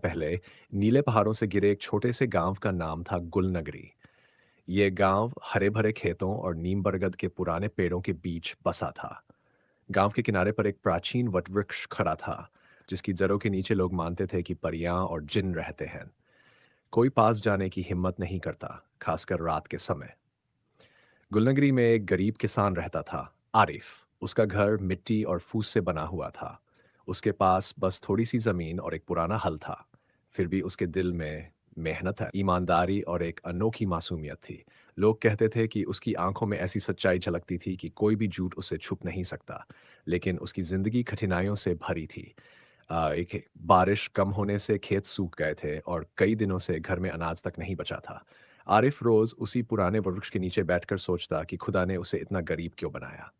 पहले नीले पहाड़ों से घिरे एक छोटे से गांव का नाम था गुलनगरी। ये गांव हरे भरे खेतों और नीम बरगद के पुराने पेड़ों के बीच बसा था। गांव के किनारे पर एक प्राचीन वटवृक्ष खड़ा था, जिसकी जड़ों के नीचे लोग मानते थे कि परियां और जिन रहते हैं। कोई पास जाने की हिम्मत नहीं करता, खासकर रात के समय। गुलनगरी में एक गरीब किसान रहता था, आरिफ। उसका घर मिट्टी और फूस से बना हुआ था। उसके पास बस थोड़ी सी जमीन और एक पुराना हल था। फिर भी उसके दिल में मेहनत है, ईमानदारी और एक अनोखी मासूमियत थी। लोग कहते थे कि उसकी आंखों में ऐसी सच्चाई झलकती थी कि कोई भी झूठ उसे छुप नहीं सकता। लेकिन उसकी जिंदगी कठिनाइयों से भरी थी। एक बारिश कम होने से खेत सूख गए थे और कई दिनों से घर में अनाज तक नहीं बचा था। आरिफ रोज उसी पुराने वृक्ष के नीचे बैठकर सोचता कि खुदा ने उसे इतना गरीब क्यों बनाया।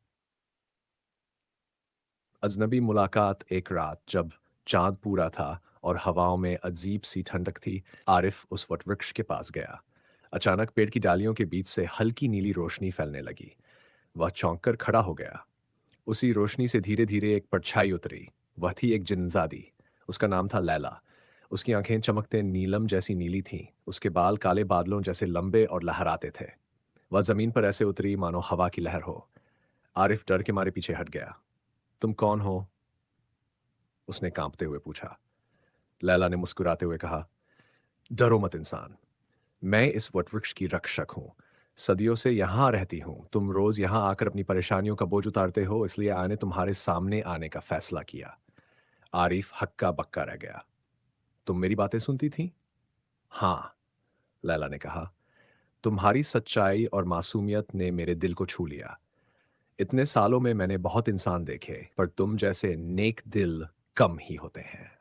अजनबी मुलाकात एक रात, जब चांद पूरा था और हवाओं में अजीब सी ठंडक थी, आरिफ उस वटवृक्ष के पास गया। अचानक पेड़ की डालियों के बीच से हल्की नीली रोशनी फैलने लगी। वह चौंक कर खड़ा हो गया। उसी रोशनी से धीरे धीरे एक परछाई उतरी। वह थी एक जिन्नजादी। उसका नाम था लैला। उसकी आंखें चमकते नीलम जैसी नीली थीं। उसके बाल काले बादलों जैसे लंबे और लहराते थे। वह जमीन पर ऐसे उतरी मानो हवा की लहर हो। आरिफ डर के मारे पीछे हट गया। तुम कौन हो? उसने कांपते हुए पूछा। लैला ने मुस्कुराते हुए कहा, डरो मत इंसान। मैं इस वटवृक्ष की रक्षक हूँ। सदियों से यहाँ रहती हूँ। तुम रोज यहाँ आकर अपनी परेशानियों का बोझ उतारते हो, इसलिए आने तुम्हारे सामने आने का फैसला किया। आरिफ हक्का बक्का रह गया। तुम मेरी बातें सुनती थी? हाँ, लैला ने कहा। तुम्हारी सच्चाई और मासूमियत ने मेरे दिल को छू लिया। इतने सालों में मैंने बहुत इंसान देखे, पर तुम जैसे नेक दिल कम ही होते हैं।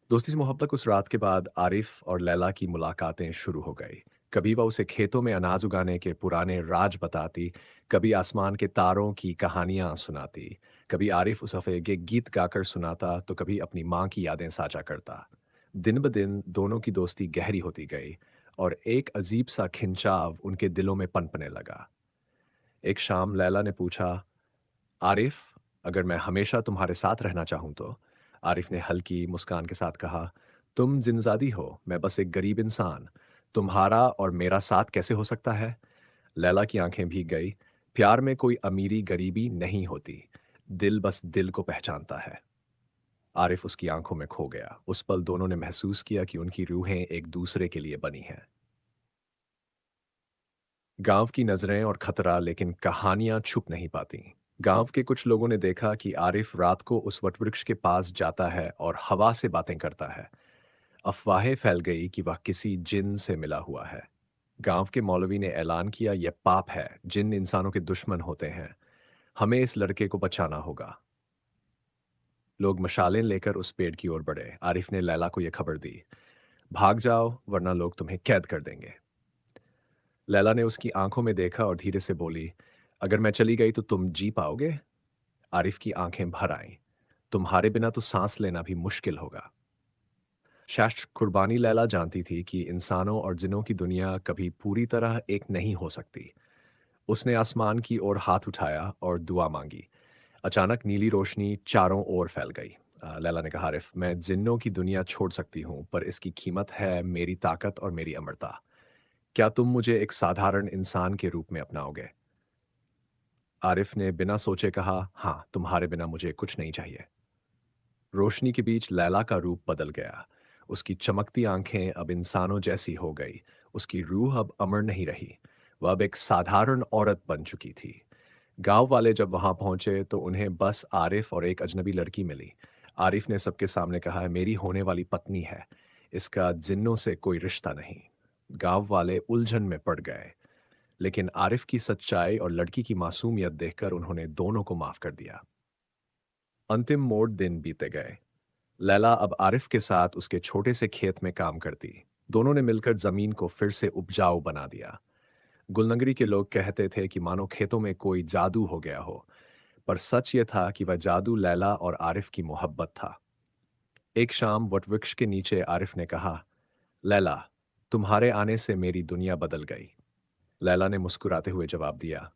दोस्ती से मोहब्बत उस रात के बाद आरिफ और लैला की मुलाकातें शुरू हो गई। कभी वह उसे खेतों में अनाज उगाने के पुराने राज बताती, कभी आसमान के तारों की कहानियां सुनाती, कभी आरिफ उस हफ्ते के गीत गाकर सुनाता, तो कभी अपनी माँ की यादें साझा करता। दिन ब दिन दोनों की दोस्ती गहरी होती गई और एक अजीब सा खिंचाव उनके दिलों में पनपने लगा। एक शाम लैला ने पूछा, आरिफ, अगर मैं हमेशा तुम्हारे साथ रहना चाहूं तो? आरिफ ने हल्की मुस्कान के साथ कहा, तुम जिनजादी हो, मैं बस एक गरीब इंसान। तुम्हारा और मेरा साथ कैसे हो सकता है? लैला की आंखें भीग गई। प्यार में कोई अमीरी गरीबी नहीं होती। दिल बस दिल को पहचानता है। आरिफ उसकी आंखों में खो गया। उस पल दोनों ने महसूस किया कि उनकी रूहें एक दूसरे के लिए बनी हैं। गांव की नजरें और खतरा, लेकिन कहानियां छुप नहीं पाती। गांव के कुछ लोगों ने देखा कि आरिफ रात को उस वटवृक्ष के पास जाता है और हवा से बातें करता है। अफवाहें फैल गई कि वह किसी जिन से मिला हुआ है। गांव के मौलवी ने ऐलान किया, यह पाप है, जिन इंसानों के दुश्मन होते हैं। हमें इस लड़के को बचाना होगा। लोग मशालें लेकर उस पेड़ की ओर बढ़े। आरिफ ने लैला को यह खबर दी, भाग जाओ वरना लोग तुम्हें कैद कर देंगे। लैला ने उसकी आंखों में देखा और धीरे से बोली, अगर मैं चली गई तो तुम जी पाओगे? आरिफ की आंखें भर आईं। तुम्हारे बिना तो सांस लेना भी मुश्किल होगा। शास्त्र कुर्बानी लैला जानती थी कि इंसानों और जिन्नों की दुनिया कभी पूरी तरह एक नहीं हो सकती। उसने आसमान की ओर हाथ उठाया और दुआ मांगी। अचानक नीली रोशनी चारों ओर फैल गई। लैला ने कहा, आरिफ, मैं जिन्नों की दुनिया छोड़ सकती हूँ, पर इसकी कीमत है मेरी ताकत और मेरी अमरता। क्या तुम मुझे एक साधारण इंसान के रूप में अपनाओगे? आरिफ ने बिना सोचे कहा, हाँ, तुम्हारे बिना मुझे कुछ नहीं चाहिए। रोशनी के बीच लैला का रूप बदल गया। उसकी चमकती आंखें अब इंसानों जैसी हो गई। उसकी रूह अब अमर नहीं रही। वह अब एक साधारण औरत बन चुकी थी। गांव वाले जब वहां पहुंचे तो उन्हें बस आरिफ और एक अजनबी लड़की मिली। आरिफ ने सबके सामने कहा, मेरी होने वाली पत्नी है। इसका जिन्नों से कोई रिश्ता नहीं। गांव वाले उलझन में पड़ गए, लेकिन आरिफ की सच्चाई और लड़की की मासूमियत देखकर उन्होंने दोनों को माफ कर दिया। अंतिम मोड़ दिन बीते गए। लैला अब आरिफ के साथ उसके छोटे से खेत में काम करती। दोनों ने मिलकर जमीन को फिर से उपजाऊ बना दिया। गुलनगरी के लोग कहते थे कि मानो खेतों में कोई जादू हो गया हो, पर सच ये था कि वह जादू लैला और आरिफ की मोहब्बत था। एक शाम वटवृक्ष के नीचे आरिफ ने कहा, लैला, तुम्हारे आने से मेरी दुनिया बदल गई। लैला ने मुस्कुराते हुए जवाब दिया,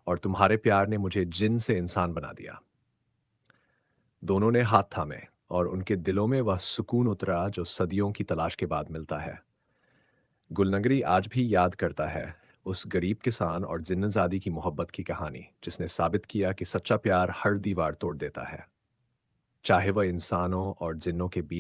और तुम्हारे प्यार ने मुझे जिन से इंसान बना दिया। दोनों ने हाथ थामे। और उनके दिलों में वह सुकून उतरा जो सदियों की तलाश के बाद मिलता है। गुलनगरी आज भी याद करता है उस गरीब किसान और जिन्नज़ादी की मोहब्बत की कहानी, जिसने साबित किया कि सच्चा प्यार हर दीवार तोड़ देता है, चाहे वह इंसानों और जिन्नों के बीच